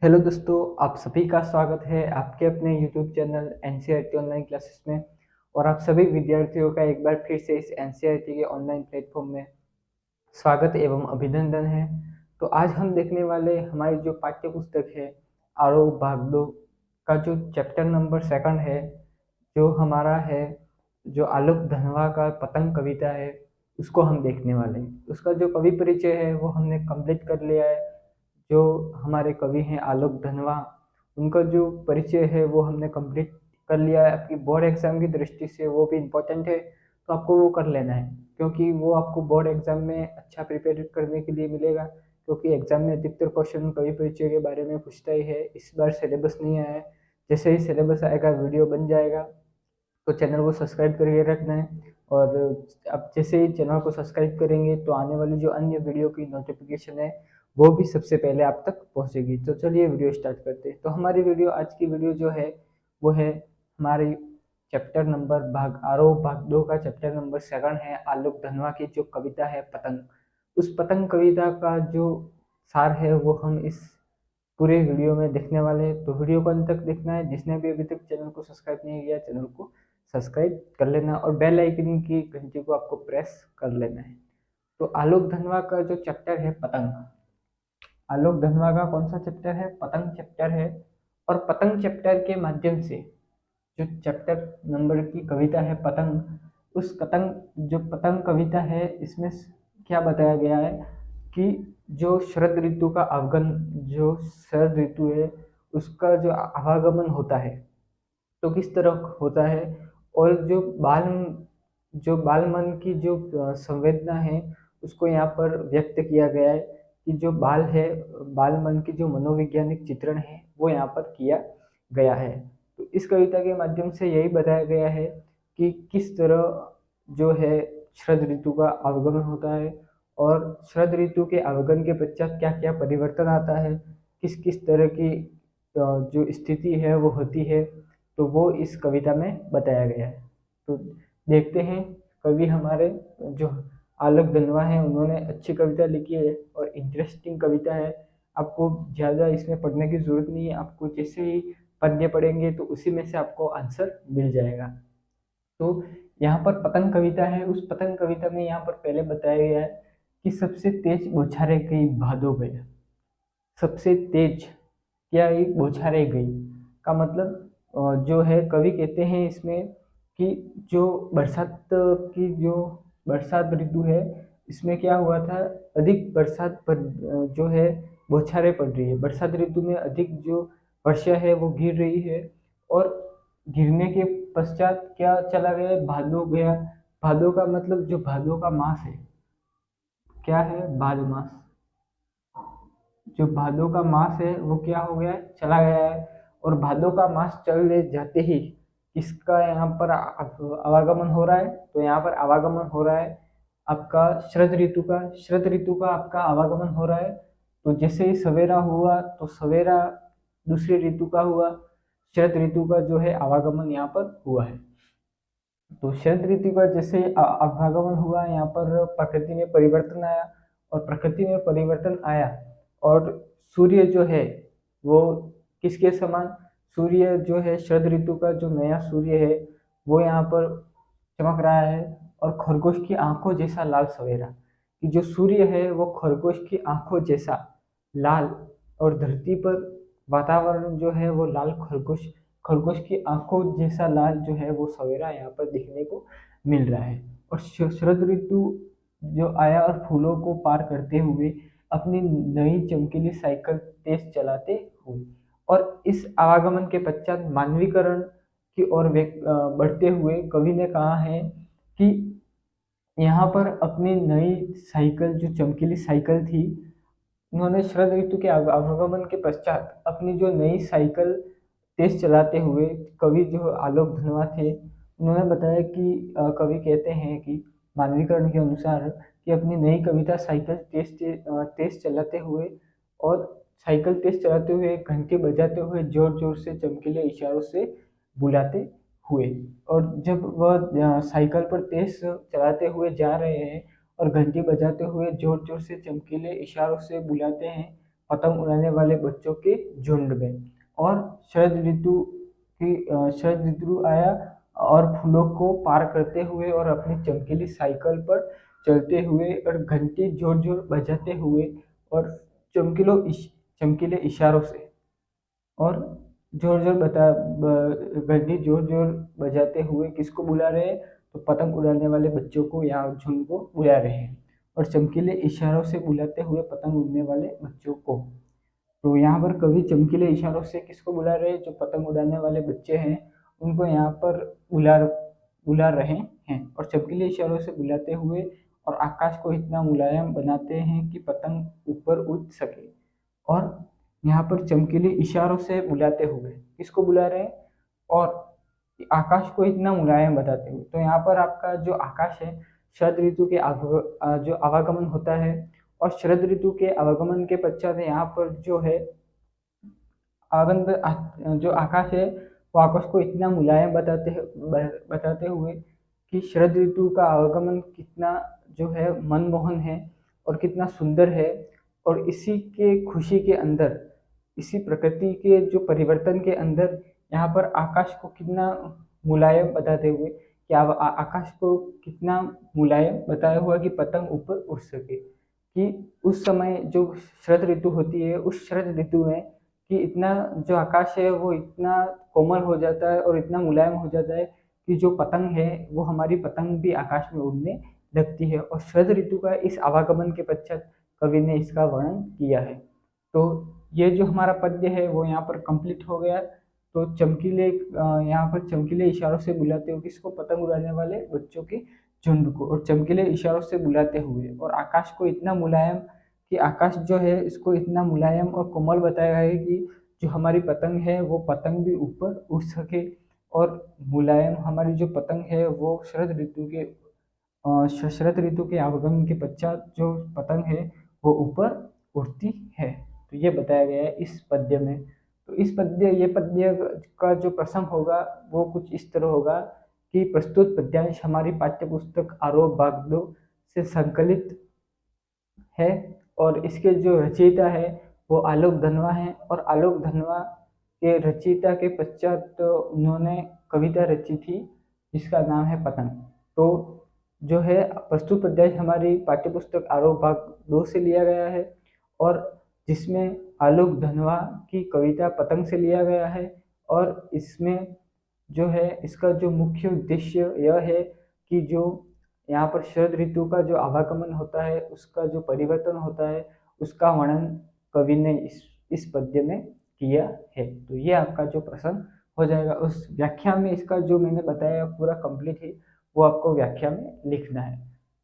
Hello दोस्तों, आप सभी का स्वागत है आपके अपने YouTube channel NCERT online classes में। और आप सभी विद्यार्थियों का एक बार फिर से इस एनसीईआरटी के ऑनलाइन प्लेटफॉर्म में स्वागत एवं अभिनंदन है। तो आज हम देखने वाले हमारी जो पाठ्य पुस्तक है आरोह भाग 2 का जो चैप्टर नंबर 2 है, जो हमारा है, जो आलोक धनवा का पतंग कविता है, उसको हम देखने वाले हैं। उसका जो कवि परिचय है वो हमने कंप्लीट कर लिया है। जो हमारे कवि हैं आलोक धनवा, उनका जो परिचय है वो हमने कंप्लीट कर लिया है। आपकी बोर्ड एग्जाम की दृष्टि से वो भी इम्पोर्टेंट है, तो आपको वो कर लेना है, क्योंकि वो आपको बोर्ड एग्जाम में अच्छा प्रिपेयर करने के लिए मिलेगा। क्योंकि एग्जाम में अधिकतर क्वेश्चन कवि परिचय के बारे में पूछता ही है। इस बार सिलेबस नहीं आया है, जैसे ही सिलेबस आएगा वीडियो बन जाएगा, तो चैनल को सब्सक्राइब करके रखना है। और अब जैसे ही चैनल को सब्सक्राइब करेंगे तो आने वाली जो अन्य वीडियो की नोटिफिकेशन है वो भी सबसे पहले आप तक पहुंचेगी। तो चलिए वीडियो स्टार्ट करते हैं। तो हमारी वीडियो, आज की वीडियो जो है वो है हमारी चैप्टर नंबर आरोह भाग 2 का चैप्टर नंबर 7 है आलोक धनवा की जो कविता है पतंग। उस पतंग कविता का जो सार है वो हम इस पूरे वीडियो में देखने वाले हैं। तो वीडियो को अंत तक देखना है। जिसने भी अभी तक चैनल को सब्सक्राइब नहीं किया, चैनल को सब्सक्राइब कर लेना और बेल आइकन की घंटी को आपको प्रेस कर लेना है। तो आलोक धनवा का जो चैप्टर है पतंग, आलोक धनवा का कौन सा चैप्टर है? पतंग चैप्टर है। और पतंग चैप्टर के माध्यम से जो चैप्टर नंबर की कविता है पतंग, उस पतंग जो पतंग कविता है इसमें क्या बताया गया है कि जो शरद ऋतु का आगमन, जो शरद ऋतु है उसका जो आवागमन होता है तो किस तरह होता है। और जो बाल मन की जो संवेदना है उसको यहाँ पर व्यक्त किया गया है कि जो बाल है, बाल मन की जो मनोवैज्ञानिक चित्रण है वो यहाँ पर किया गया है। तो इस कविता के माध्यम से यही बताया गया है कि किस तरह जो है शरद ऋतु का आगमन होता है और शरद ऋतु के आगमन के पश्चात क्या क्या परिवर्तन आता है, किस किस तरह की जो स्थिति है वो होती है। तो वो इस कविता में बताया गया है। तो देखते हैं, कवि हमारे जो आलोक धनवा है उन्होंने अच्छी कविता लिखी है और इंटरेस्टिंग कविता है। आपको ज़्यादा इसमें पढ़ने की ज़रूरत नहीं है, आपको जैसे ही पद्य पढ़ेंगे तो उसी में से आपको आंसर मिल जाएगा। तो यहाँ पर पतंग कविता है, उस पतंग कविता में यहाँ पर पहले बताया गया है कि सबसे तेज बौछारें गई भादो गया। सबसे तेज क्या ये बौछारें गई का मतलब जो है, कवि कहते हैं इसमें कि जो बरसात ऋतु है इसमें क्या हुआ था, अधिक बरसात पर जो है बौछारें पड़ रही है। बरसात ऋतु में अधिक जो वर्षा है वो गिर रही है और गिरने के पश्चात क्या चला गया, भादो गया। भादो का मतलब जो भादो का मास है, क्या है, भाद मास। जो भादों का मास है वो क्या हो गया है, चला गया है। और भादों का मास चले जाते ही किसका यहाँ पर आवागमन हो रहा है? तो यहाँ पर आवागमन हो रहा है आपका शरद ऋतु का आपका आवागमन हो रहा है। तो जैसे ही सवेरा हुआ तो सवेरा दूसरे ऋतु का हुआ, शरद ऋतु का जो है आवागमन यहाँ पर हुआ है। तो शरद ऋतु का जैसे आवागमन हुआ, यहाँ पर प्रकृति में परिवर्तन आया। और प्रकृति में परिवर्तन आया और सूर्य जो है वो किसके समान, सूर्य जो है शरद ऋतु का जो नया सूर्य है वो यहाँ पर चमक रहा है। और खरगोश की आंखों जैसा लाल सवेरा, कि जो सूर्य है वो खरगोश की आंखों जैसा लाल, और धरती पर वातावरण जो है वो लाल, खरगोश खरगोश की आंखों जैसा लाल जो है वो सवेरा यहाँ पर दिखने को मिल रहा है। और शरद ऋतु जो आया और फूलों को पार करते हुए अपनी नई चमकीली साइकिल तेज चलाते हुए, और इस आवागमन के पश्चात मानवीकरण की ओर बढ़ते हुए कवि ने कहा है कि यहाँ पर अपनी नई साइकिल, जो चमकीली साइकिल थी, उन्होंने शरद ऋतु के आगमन के पश्चात अपनी जो नई साइकिल तेज चलाते हुए, कवि जो आलोक धनवा थे उन्होंने बताया कि कवि कहते हैं कि मानवीकरण के अनुसार कि अपनी नई कविता साइकिल तेज चलाते हुए, और साइकिल तेज चलाते हुए, घंटी बजाते हुए, जोर जोर से चमकीले इशारों से बुलाते हुए। और जब वह साइकिल पर तेज चलाते हुए जा रहे हैं और घंटी बजाते हुए जोर जोर से चमकीले इशारों से बुलाते हैं पतंग उड़ाने वाले बच्चों के झुंड में। और शरद ऋतु आया और फूलों को पार करते हुए और अपनी चमकीली साइकिल पर चलते हुए और घंटी जोर जोर बजाते हुए और चमकीले इशारों से और जोर जोर घंटी जोर जोर बजाते हुए किसको बुला रहे हैं, तो पतंग उड़ाने वाले बच्चों को या झुंड को बुला रहे हैं। और चमकीले इशारों से बुलाते हुए पतंग उड़ने वाले बच्चों को। तो यहाँ पर कवि चमकीले इशारों से किसको बुला रहे हैं, जो पतंग उड़ाने वाले बच्चे हैं उनको यहाँ पर बुला बुला रहे हैं। और चमकीले इशारों से बुलाते हुए और आकाश को इतना मुलायम बनाते हैं कि पतंग ऊपर उड़ सके। और यहाँ पर चमकीले इशारों से बुलाते हुए किसको बुला रहे हैं, और आकाश को इतना मुलायम बताते हुए। तो यहाँ पर आपका जो आकाश है शरद ऋतु के जो आवागमन होता है, और शरद ऋतु के आवागमन के पश्चात यहाँ पर जो है जो आकाश है वो आकाश को इतना मुलायम बताते हुए कि शरद ऋतु का आवागमन कितना जो है मनमोहन है और कितना सुंदर है। और इसी के खुशी के अंदर, इसी प्रकृति के जो परिवर्तन के अंदर यहाँ पर आकाश को कितना मुलायम बताते हुए कि आकाश को कितना मुलायम बताया हुआ कि पतंग ऊपर उड़ सके। कि उस समय जो शरद ऋतु होती है, उस शरद ऋतु में कि इतना जो आकाश है वो इतना कोमल हो जाता है और इतना मुलायम हो जाता है कि जो पतंग है वो हमारी पतंग भी आकाश में उड़ने लगती है। और शरद ऋतु का इस आवागमन के पश्चात कवि ने इसका वर्णन किया है। तो ये जो हमारा पद्य है वो यहाँ पर कंप्लीट हो गया। तो यहाँ पर चमकीले इशारों से बुलाते हुए किसको, पतंग उड़ाने वाले बच्चों के झुंड को, और चमकीले इशारों से बुलाते हुए और आकाश को इतना मुलायम कि आकाश जो है इसको इतना मुलायम और कोमल बताया है कि जो हमारी पतंग है वो पतंग भी ऊपर उड़ सके। और मुलायम हमारी जो पतंग है वो शरद ऋतु के आगमन के पश्चात जो पतंग है वो ऊपर उड़ती है। तो ये बताया गया है इस पद्य में। तो ये पद्य का जो प्रसंग होगा वो कुछ इस तरह होगा कि प्रस्तुत पद्यांश हमारी पाठ्य पुस्तक आरोह भाग 2 से संकलित है। और इसके जो रचयिता है वो आलोक धनवा है। और आलोक धनवा के रचयिता के पश्चात तो उन्होंने कविता रची थी जिसका नाम है पतंग। तो जो है प्रस्तुत पद्यांश हमारी पाठ्यपुस्तक आरोह भाग 2 से लिया गया है, और जिसमें आलोक धनवा की कविता पतंग से लिया गया है। और इसमें जो है इसका जो मुख्य उद्देश्य यह है कि जो यहाँ पर शरद ऋतु का जो आवागमन होता है, उसका जो परिवर्तन होता है, उसका वर्णन कवि ने इस पद्य में किया है। तो ये आपका जो प्रसंग हो जाएगा। उस व्याख्या में इसका जो मैंने बताया पूरा कंप्लीट है वो आपको व्याख्या में लिखना है।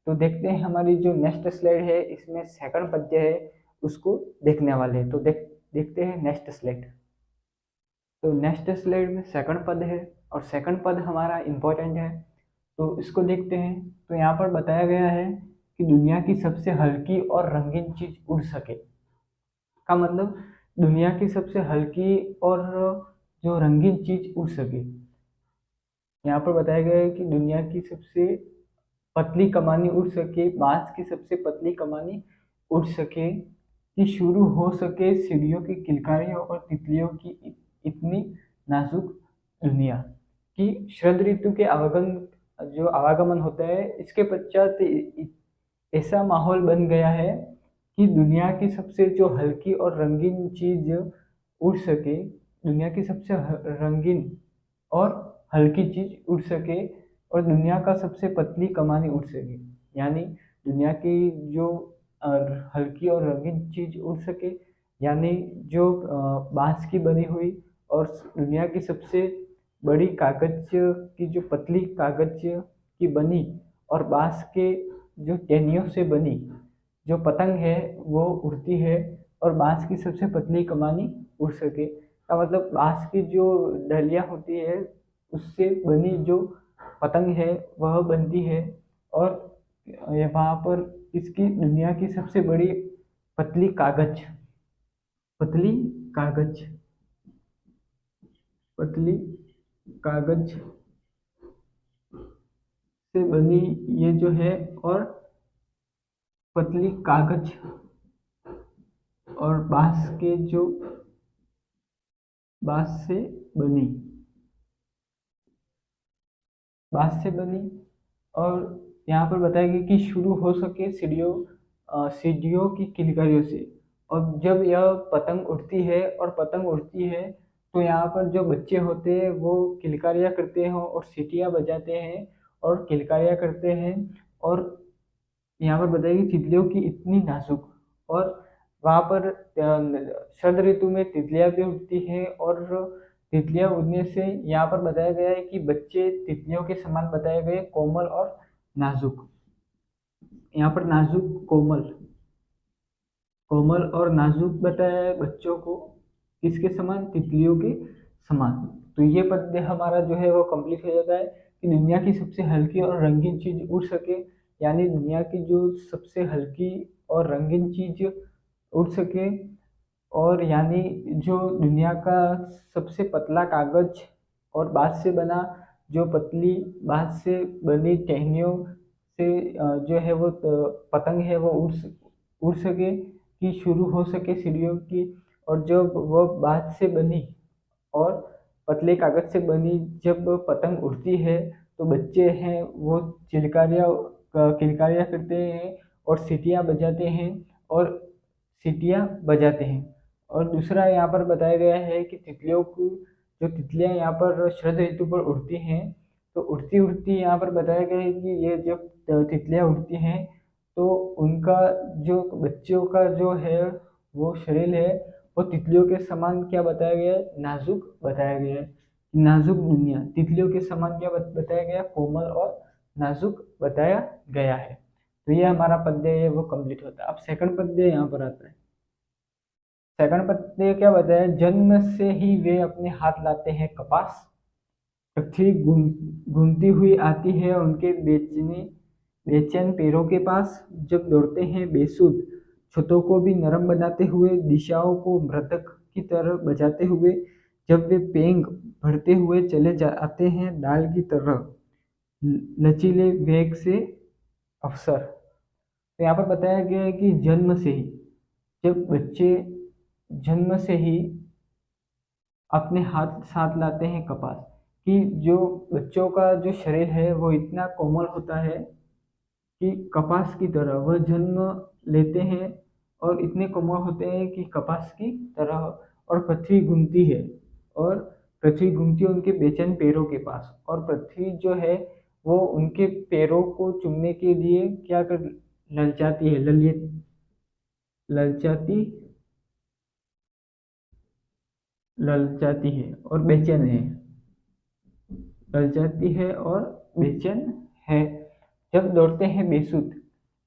तो देखते हैं हमारी जो नेक्स्ट स्लाइड है, इसमें सेकंड पद्य है उसको देखने वाले हैं। तो देखते हैं नेक्स्ट स्लाइड। तो नेक्स्ट स्लाइड में सेकंड पद है और सेकंड पद हमारा इम्पोर्टेंट है, तो इसको देखते हैं। तो यहाँ पर बताया गया है कि दुनिया की सबसे हल्की और रंगीन चीज उड़ सके। का मतलब दुनिया की सबसे हल्की और जो रंगीन चीज उड़ सके। यहाँ पर बताया गया है कि दुनिया की सबसे पतली कमानी उड़ सके, बांस की सबसे पतली कमानी उड़ सके, कि शुरू हो सके सीढ़ियों की किलकारियों और तितलियों की इतनी नाजुक दुनिया। कि शरद ऋतु के आवागमन होता है, इसके पश्चात ऐसा माहौल बन गया है कि दुनिया की सबसे जो हल्की और रंगीन चीज उड़ सके, दुनिया की सबसे रंगीन और हल्की चीज उड़ सके, और दुनिया का सबसे पतली कमानी उड़ सके। यानी दुनिया की जो हल्की और रंगीन चीज उड़ सके, यानी जो बांस की बनी हुई और दुनिया की सबसे बड़ी कागज की जो पतली कागज की बनी और बांस के जो टहनियों से बनी जो पतंग है वो उड़ती है, और बांस की सबसे पतली कमानी उड़ सके। का मतलब बांस की जो डलियां होती है उससे बनी जो पतंग है वह बनती है, और वहाँ पर इसकी दुनिया की सबसे बड़ी पतली कागज पतली कागज पतली कागज से बनी ये जो है, और पतली कागज और बांस से बनी बांस से बनी और यहाँ पर बताया गया कि शुरू हो सके सीढ़ियों की किलकारियों से। और जब यह पतंग उड़ती है तो यहाँ पर जो बच्चे होते हैं वो किलकारियाँ करते हैं और सीटियाँ बजाते हैं और किलकारियाँ करते हैं। और यहाँ पर बताया कि तितलियों की इतनी नाजुक और वहाँ पर शरद ऋतु में तितलियाँ भी उड़ती हैं और तितलियाँ उड़ने से यहाँ पर बताया गया है कि बच्चे तितलियों के समान बताए गए, कोमल और नाजुक। यहाँ पर नाजुक, कोमल और नाजुक बताया है बच्चों को, किसके समान? तितलियों के समान। तो ये पद्य हमारा जो है वो कंप्लीट हो जाता है कि दुनिया की सबसे हल्की और रंगीन चीज उड़ सके, यानी दुनिया की जो सबसे हल्की और रंगीन चीज उड़ सके, और यानी जो दुनिया का सबसे पतला कागज और बांस से बना, जो पतली बांस से बनी टहनियों से जो है वो पतंग है वो उड़ सके, कि शुरू हो सके सीढ़ियों की। और जब वो बांस से बनी और पतले कागज से बनी जब पतंग उड़ती है तो बच्चे हैं वो किलकारियाँ करते हैं और सीटियाँ बजाते हैं। और दूसरा यहाँ पर बताया गया है कि तितलियाँ यहाँ पर शरद ऋतु पर उड़ती हैं, तो उड़ती उड़ती यहाँ पर बताया गया है कि ये जब तितलियाँ उड़ती हैं तो उनका जो बच्चों का जो है वो शरीर है वो तितलियों के समान क्या बताया गया है? नाजुक बताया गया है। नाजुक दुनिया तितलियों के समान क्या बताया गया? कोमल और नाजुक बताया गया है। तो ये हमारा पद्य है वो कंप्लीट होता है। अब सेकंड पद्य यहाँ पर आता है। सेकंड पद्य क्या बताया? जन्म से ही वे अपने हाथ लाते हैं कपास, पृथ्वी घूमती हुई आती है उनके बेचैन पैरों के पास, जब दौड़ते हैं बेसुध छतों को भी नरम बनाते हुए, दिशाओं को मृदक की तरह बजाते हुए, जब वे पेंग भरते हुए चले जाते हैं डाल की तरह लचीले वेग से अवसर। तो यहाँ पर बताया गया है कि जन्म से ही, जब बच्चे जन्म से ही अपने हाथ साथ लाते हैं कपास, कि जो बच्चों का जो शरीर है वो इतना कोमल होता है कि कपास की तरह वह जन्म लेते हैं और इतने कोमल होते हैं कि कपास की तरह। और पृथ्वी घूमती है उनके बेचैन पैरों के पास, और पृथ्वी जो है वो उनके पैरों को चूमने के लिए क्या कर ललचाती है, ललचाती ललचाती है और बेचैन है, ललचाती है और बेचैन है। जब दौड़ते हैं बेसुध,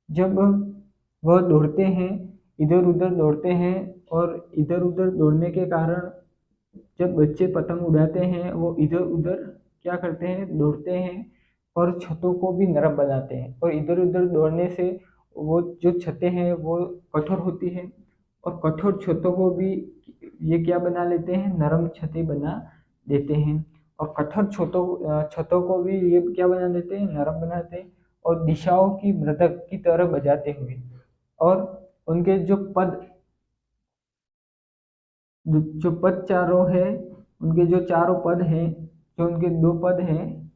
जब वह दौड़ते हैं, इधर उधर दौड़ते हैं, और इधर उधर दौड़ने के कारण जब बच्चे पतंग उड़ाते हैं वो इधर उधर क्या करते हैं? दौड़ते हैं और छतों को भी नरम बनाते हैं। और इधर उधर दौड़ने से वो जो छतें हैं वो कठोर होती है, और कठोर छतों को भी ये क्या बना लेते हैं? नरम छतें बना देते हैं। और कठोर छतों को भी ये क्या बना देते हैं? नरम बनाते हैं। और दिशाओं की मृदक की तरह बजाते हुए, और उनके जो पद चारों है, उनके जो चारों पद हैं, जो उनके दो पद हैं,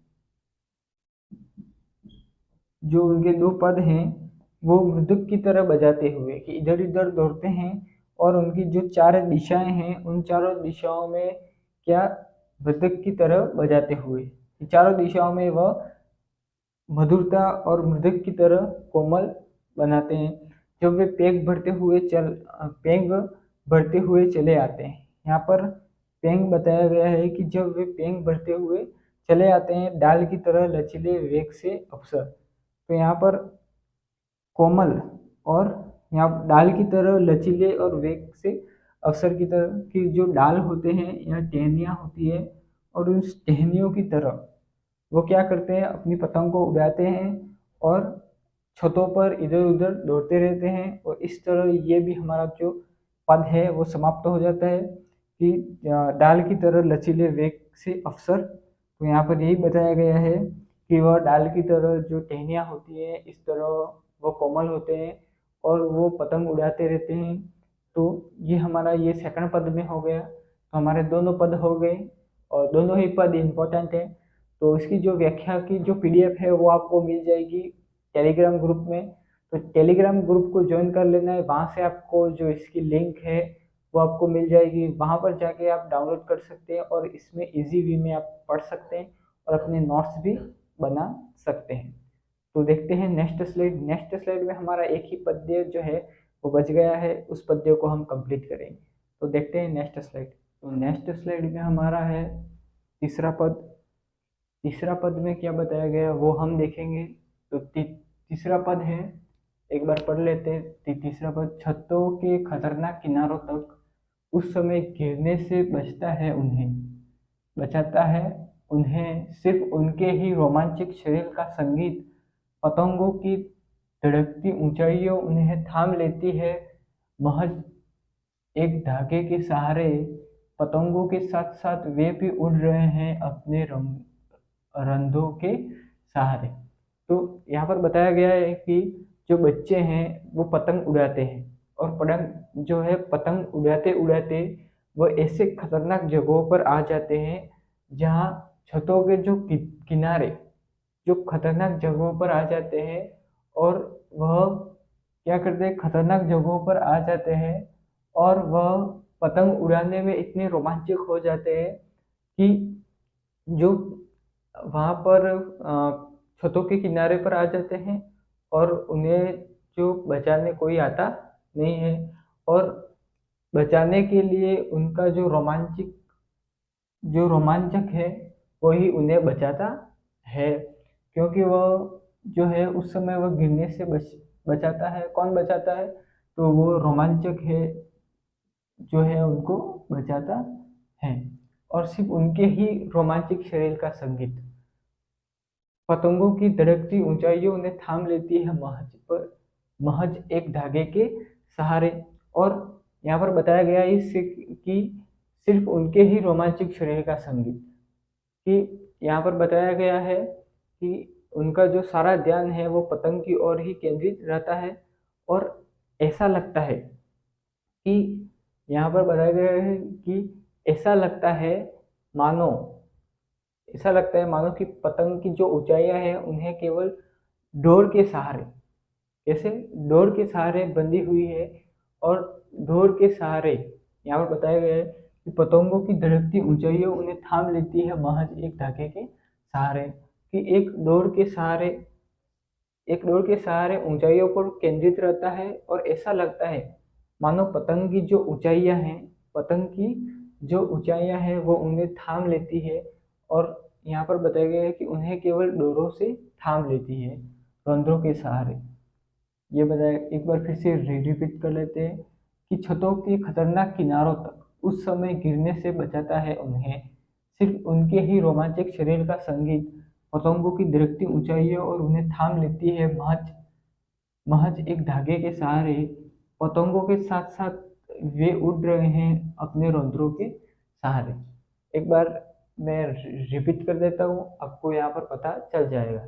जो उनके दो पद हैं वो मृदुक की तरह बजाते हुए, कि इधर इधर दौड़ते हैं, और उनकी जो चार दिशाएं हैं उन चारों दिशाओं में क्या? मृदुक की तरह बजाते हुए, चारों दिशाओं में वह मधुरता और मृदुक की तरह कोमल बनाते हैं। जब वे पेंग भरते हुए चले आते हैं। यहाँ पर पेंग बताया गया है कि जब वे पेंग भरते हुए चले आते हैं डाल की तरह लचीले वेग से अवसर। तो यहाँ पर कोमल और यहाँ डाल की तरह लचीले और वेग से अवसर की तरह, की जो डाल होते हैं या टहनियाँ होती है, और उस टहनियों की तरह वो क्या करते हैं? अपनी पतंग को उड़ाते हैं और छतों पर इधर उधर दौड़ते रहते हैं। और इस तरह ये भी हमारा जो पद है वो समाप्त हो जाता है कि डाल की तरह लचीले वेग से अवसर। तो यहाँ पर यही बताया गया है कि वह डाल की तरह जो टहनियाँ होती है इस तरह वो कोमल होते हैं और वो पतंग उड़ाते रहते हैं तो ये हमारा ये सेकंड पद में हो गया। तो हमारे दोनों पद हो गए और दोनों ही पद इम्पोर्टेंट है। तो इसकी जो व्याख्या की जो पीडीएफ है वो आपको मिल जाएगी टेलीग्राम ग्रुप में। तो टेलीग्राम ग्रुप को ज्वाइन कर लेना है, वहाँ से आपको जो इसकी लिंक है वो आपको मिल जाएगी। वहाँ पर जाके आप डाउनलोड कर सकते हैं और इसमें इजी वे में आप पढ़ सकते हैं और अपने नोट्स भी बना सकते हैं। तो देखते हैं नेक्स्ट स्लाइड। नेक्स्ट स्लाइड में हमारा एक ही पद्य जो है वो बच गया है, उस पद्य को हम कंप्लीट करेंगे। तो देखते हैं नेक्स्ट स्लाइड। तो नेक्स्ट स्लाइड में हमारा है तीसरा पद। तीसरा पद में क्या बताया गया वो हम देखेंगे। तो तीसरा पद है, एक बार पढ़ लेते हैं। तीसरा पद, छतों के खतरनाक किनारों तक उस समय गिरने से बचता है उन्हें, बचाता है उन्हें सिर्फ उनके ही रोमांचक शरीर का संगीत। पतंगों की धड़कती ऊंचाइयों उन्हें थाम लेती है महज एक धागे के सहारे। पतंगों के साथ साथ वे भी उड़ रहे हैं अपने रंधों के सहारे। तो यहाँ पर बताया गया है कि जो बच्चे हैं वो पतंग उड़ाते हैं और पतंग जो है पतंग उड़ाते उड़ाते वो ऐसे खतरनाक जगहों पर आ जाते हैं जहाँ छतों के जो किनारे जो खतरनाक जगहों पर आ जाते हैं और वह क्या करते हैं, खतरनाक जगहों पर आ जाते हैं और वह पतंग उड़ाने में इतने रोमांचक हो जाते हैं कि जो वहाँ पर छतों के किनारे पर आ जाते हैं और उन्हें जो बचाने कोई आता नहीं है और बचाने के लिए उनका जो रोमांचक है वही उन्हें बचाता है, क्योंकि वह जो है उस समय वह गिरने से बचाता है। कौन बचाता है? तो वो रोमांचक है जो है उनको बचाता है और सिर्फ उनके ही रोमांचक शरीर का संगीत। पतंगों की धड़कती ऊंचाइयों उन्हें थाम लेती है महज एक धागे के सहारे। और यहाँ पर बताया गया है कि सिर्फ उनके ही रोमांचक शरीर का संगीत, कि यहाँ पर बताया गया है कि उनका जो सारा ध्यान है वो पतंग की ओर ही केंद्रित रहता है और ऐसा लगता है कि यहाँ पर बताया गया है कि मानो ऐसा लगता है मानो कि पतंग की जो ऊंचाइयां हैं उन्हें केवल डोर के सहारे, जैसे डोर के सहारे बंधी हुई है और डोर के सहारे यहाँ पर बताया गया है कि पतंगों की धड़कती ऊंचाइयों उन्हें थाम लेती है महज एक धागे के सहारे, कि एक डोर के सहारे ऊंचाइयों पर केंद्रित रहता है और ऐसा लगता है मानो पतंग की जो ऊंचाइयां हैं वो उन्हें थाम लेती है। और यहाँ पर बताया गया है कि उन्हें केवल डोरों से थाम लेती है, रंध्रों के सहारे। ये बताया, एक बार फिर से रिपीट कर लेते हैं कि छतों के खतरनाक किनारों तक उस समय गिरने से बचाता है उन्हें सिर्फ उनके ही रोमांचक शरीर का संगीत। पतंगों की धड़कती ऊंचाइयों और उन्हें थाम लेती है महज एक धागे के सहारे। पतंगों के साथ साथ वे उड़ रहे हैं अपने रंध्रों के सहारे। एक बार मैं रिपीट कर देता हूँ, आपको यहाँ पर पता चल जाएगा।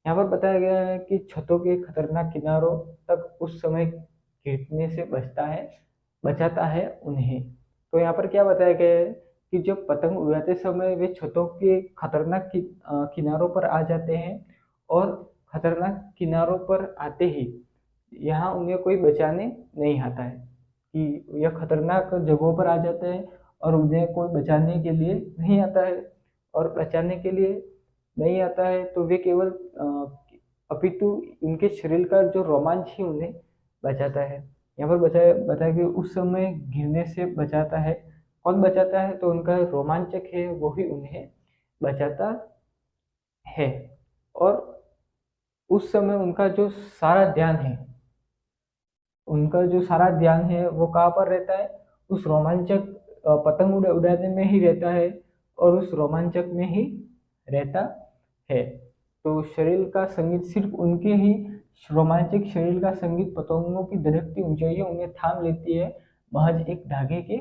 यहाँ पर बताया गया है कि छतों के खतरनाक किनारों तक उस समय गिरने से बचाता है उन्हें। तो यहाँ पर क्या बताया गया है कि जब पतंग उड़ाते समय वे छतों के खतरनाक किनारों पर आ जाते हैं और खतरनाक किनारों पर आते ही यहाँ उन्हें कोई बचाने नहीं आता है, कि यह खतरनाक जगहों पर आ जाते हैं और उन्हें कोई बचाने के लिए नहीं आता है। और बचाने के लिए नहीं आता है तो वे केवल अपितु उनके शरीर का जो रोमांच ही उन्हें बचाता है। यहाँ पर बताया कि उस समय गिरने से बचाता है। कौन बचाता है? तो उनका रोमांचक है वो ही उन्हें बचाता है। और उस समय उनका जो सारा ध्यान है वो कहाँ पर रहता है? उस रोमांचक पतंग उड़ाने में ही रहता है और उस रोमांचक में ही रहता है। तो शरीर का संगीत, सिर्फ उनके ही रोमांचक शरीर का संगीत पतंगों की धड़कती ऊंचाइयों उन्हें थाम लेती है महज एक धागे के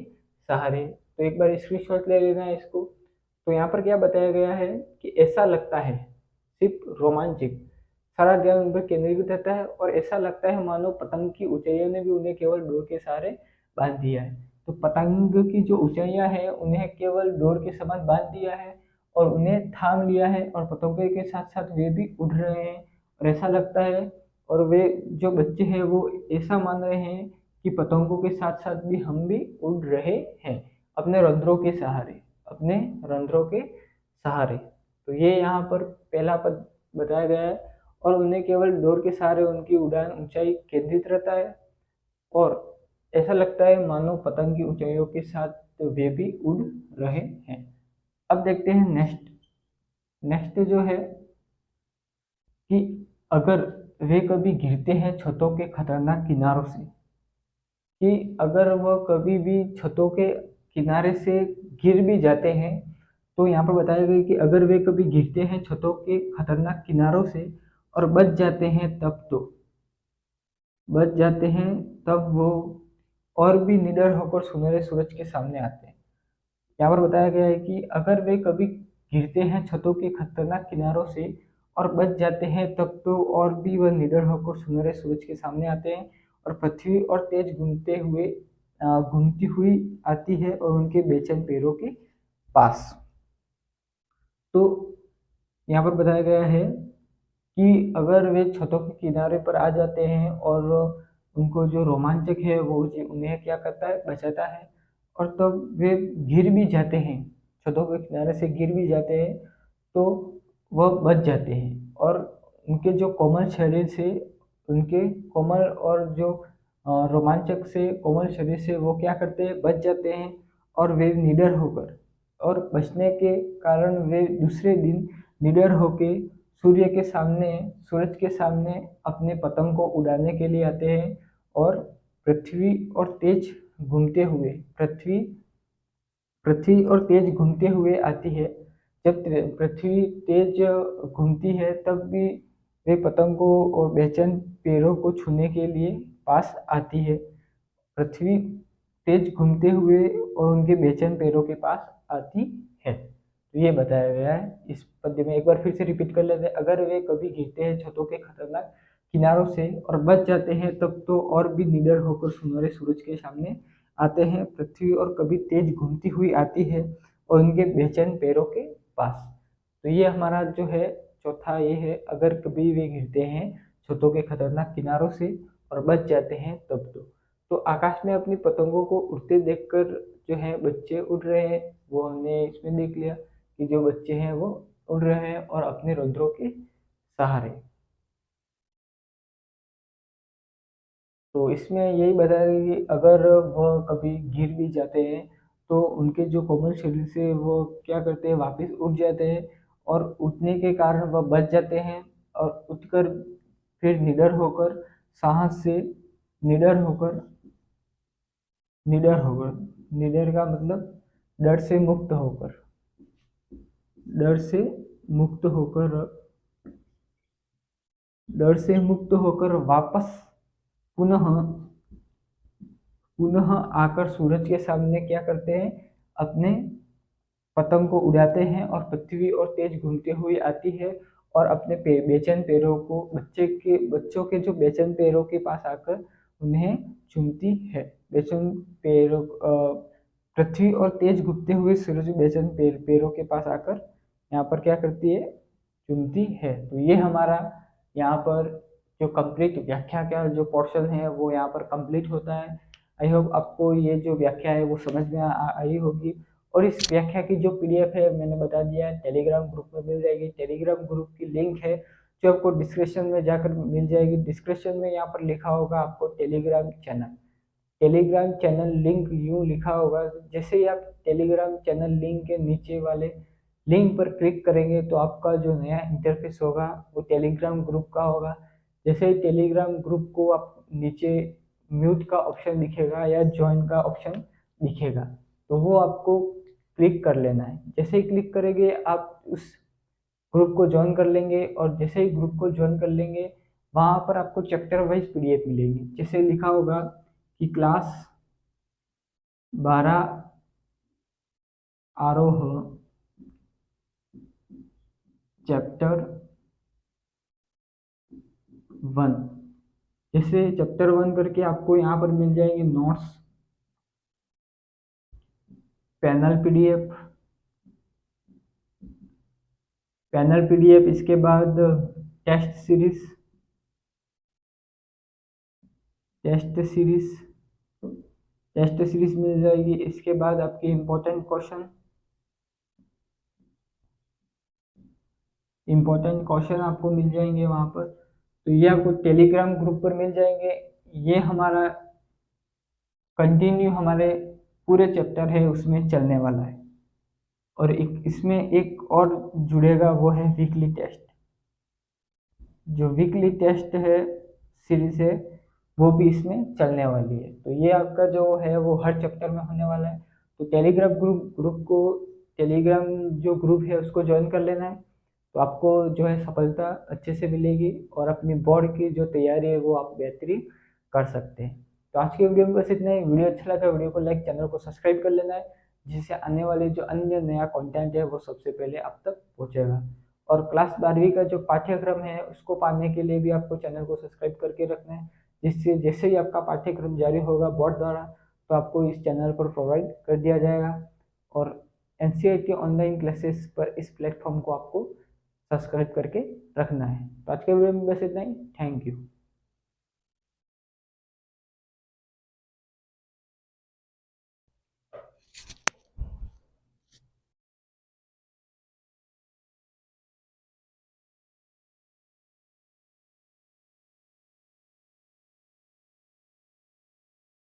सहारे। तो एक बार स्क्रीनशॉट ले लेना है इसको। तो यहाँ पर क्या बताया गया है कि ऐसा लगता है, सिर्फ रोमांचक, सारा ध्यान उन पर केंद्रित रहता है और ऐसा लगता है मानो पतंग की ऊंचाइयों ने भी उन्हें केवल डोर के सहारे बांध दिया है। तो पतंग की जो ऊंचाइयां हैं उन्हें केवल डोर के समान बांध दिया है और उन्हें थाम लिया है, और पतंगों के साथ साथ वे भी उड़ रहे हैं। और ऐसा लगता है, और वे जो बच्चे हैं वो ऐसा मान रहे हैं कि पतंगों के साथ साथ भी हम भी उड़ रहे हैं, अपने रंध्रों के सहारे, अपने रंध्रों के सहारे। तो ये यहाँ पर पहला पद बताया गया है। और उन्हें केवल डोर के सहारे उनकी उड़ान ऊंचाई केंद्रित रहता है, और ऐसा लगता है मानो पतंग की ऊंचाइयों के साथ तो वे भी उड़ रहे हैं। अब देखते हैं नेक्स्ट। नेक्स्ट जो है कि अगर वे कभी गिरते हैं छतों के खतरनाक किनारों से, कि अगर वह कभी भी छतों के किनारे से गिर भी जाते हैं, तो यहाँ पर बताया गया कि अगर वे कभी गिरते हैं छतों के खतरनाक किनारों से और बच जाते हैं तब, तो बच जाते हैं तब वो और भी निडर होकर सुनहरे सूरज के सामने आते हैं। यहाँ पर बताया गया है कि अगर वे कभी गिरते हैं छतों के खतरनाक किनारों से और बच जाते हैं तब, तो और भी वह निडर होकर सुनहरे सूरज के सामने आते हैं, और पृथ्वी और तेज घूमती हुई आती है और उनके बेचैन पैरों के पास। तो यहाँ पर बताया गया है कि अगर वे छतों के किनारे पर आ जाते हैं और उनको जो रोमांचक है वो उन्हें क्या करता है, बचाता है, और तब वे गिर भी जाते हैं, छतों के किनारे से गिर भी जाते हैं, तो वह बच जाते हैं, और उनके जो कोमल शरीर से, उनके कोमल और जो रोमांचक से कोमल शरीर से वो क्या करते हैं, बच जाते हैं, और वे निडर होकर, और बचने के कारण वे दूसरे दिन निडर होके सूरज के सामने अपने पतंग को उड़ाने के लिए आते हैं, और पृथ्वी और तेज घूमते हुए पृथ्वी पृथ्वी और तेज घूमते हुए आती है। जब पृथ्वी तेज घूमती है तब भी वे पतंगों और बेचैन पेड़ों को छूने के लिए पास आती है। पृथ्वी तेज घूमते हुए और उनके बेचैन पैरों के पास आती है। तो ये बताया गया है इस पद्य में। एक बार फिर से रिपीट कर लेते हैं। अगर वे कभी गिरते हैं छतों के खतरनाक किनारों से और बच जाते हैं तब, तो और भी निडर होकर सुनहरे सूरज के सामने आते हैं। पृथ्वी और कभी तेज घूमती हुई आती है और उनके बेचैन पैरों के पास। तो ये हमारा जो है चौथा ये है, अगर कभी वे गिरते हैं छतों के खतरनाक किनारों से और बच जाते हैं तब। तो आकाश में अपनी पतंगों को उड़ते देखकर जो है बच्चे उड़ रहे हैं, वो हमने इसमें देख लिया कि जो बच्चे हैं वो उड़ रहे हैं और अपने रंध्रों के सहारे। तो इसमें यही बताया गया कि अगर वह कभी गिर भी जाते हैं तो उनके जो कोमल शरीर से वो क्या करते हैं, वापस उठ जाते हैं, और उठने के कारण वह बच जाते हैं, और उठकर फिर निडर होकर, साहस से निडर होकर, निडर होकर, निडर का मतलब डर से मुक्त होकर, डर से मुक्त होकर, डर से मुक्त होकर वापस पुनः पुनः आकर सूरज के सामने क्या करते हैं, अपने पतंग को उड़ाते हैं, और पृथ्वी और तेज घूमते हुए आती है और अपने बेचैन पैरों को बच्चों के जो बेचैन पैरों के पास आकर उन्हें चूमती है। बेचैन पैरों पृथ्वी और तेज घूमते हुए सूरज बेचैन पैरों के पास आकर यहाँ पर क्या करती है, चुनती है। तो ये हमारा यहाँ पर जो कंप्लीट व्याख्या का जो पोर्शन है वो यहाँ पर कंप्लीट होता है। आई होप आपको ये जो व्याख्या है वो समझ में आई होगी। और इस व्याख्या की जो पीडीएफ है मैंने बता दिया है, टेलीग्राम ग्रुप में मिल जाएगी। टेलीग्राम ग्रुप की लिंक है जो आपको डिस्क्रिप्शन में जाकर मिल जाएगी। डिस्क्रिप्शन में यहाँ पर लिखा होगा आपको Telegram channel, Telegram channel link यूँ लिखा होगा। जैसे ही आप टेलीग्राम चैनल लिंक के नीचे वाले लिंक पर क्लिक करेंगे तो आपका जो नया इंटरफेस होगा वो टेलीग्राम ग्रुप का होगा। जैसे ही टेलीग्राम ग्रुप को आप नीचे म्यूट का ऑप्शन दिखेगा या ज्वाइन का ऑप्शन दिखेगा, तो वो आपको क्लिक कर लेना है। जैसे ही क्लिक करेंगे आप उस ग्रुप को ज्वाइन कर लेंगे, और जैसे ही ग्रुप को ज्वाइन कर लेंगे वहाँ पर आपको चैप्टर वाइज पीडीएफ मिलेगी। जैसे लिखा होगा कि क्लास 12 आरोह चैप्टर 1, जैसे चैप्टर 1 करके आपको यहाँ पर मिल जाएंगे notes. Panel PDF, panel PDF, इसके बाद test series, test series, test series मिल जाएगी। इसके बाद आपके इम्पोर्टेंट क्वेश्चन, इम्पोर्टेंट क्वेश्चन आपको मिल जाएंगे वहाँ पर। तो ये आपको टेलीग्राम ग्रुप पर मिल जाएंगे। ये हमारा कंटिन्यू हमारे पूरे चैप्टर है उसमें चलने वाला है। और एक इसमें एक और जुड़ेगा, वो है वीकली टेस्ट। जो वीकली टेस्ट है सीरीज है वो भी इसमें चलने वाली है। तो ये आपका जो है वो हर चैप्टर में होने वाला है। तो टेलीग्राम ग्रुप को, टेलीग्राम जो ग्रुप है उसको ज्वाइन कर लेना है। तो आपको जो है सफलता अच्छे से मिलेगी और अपनी बोर्ड की जो तैयारी है वो आप बेहतरीन कर सकते हैं। तो आज की वीडियो में बस इतना ही। वीडियो अच्छा लगा वीडियो को लाइक, चैनल को सब्सक्राइब कर लेना है, जिससे आने वाले जो अन्य नया कंटेंट है वो सबसे पहले आप तक पहुंचेगा। और क्लास 12वीं का जो पाठ्यक्रम है उसको पाने के लिए भी आपको चैनल को सब्सक्राइब करके रखना है, जिससे जैसे ही आपका पाठ्यक्रम जारी होगा बोर्ड द्वारा तो आपको इस चैनल पर प्रोवाइड कर दिया जाएगा। और एनसीईआरटी ऑनलाइन क्लासेस पर इस प्लेटफॉर्म को आपको सब्सक्राइब करके रखना है। तो आज के वीडियो में बस इतना ही। Thank you.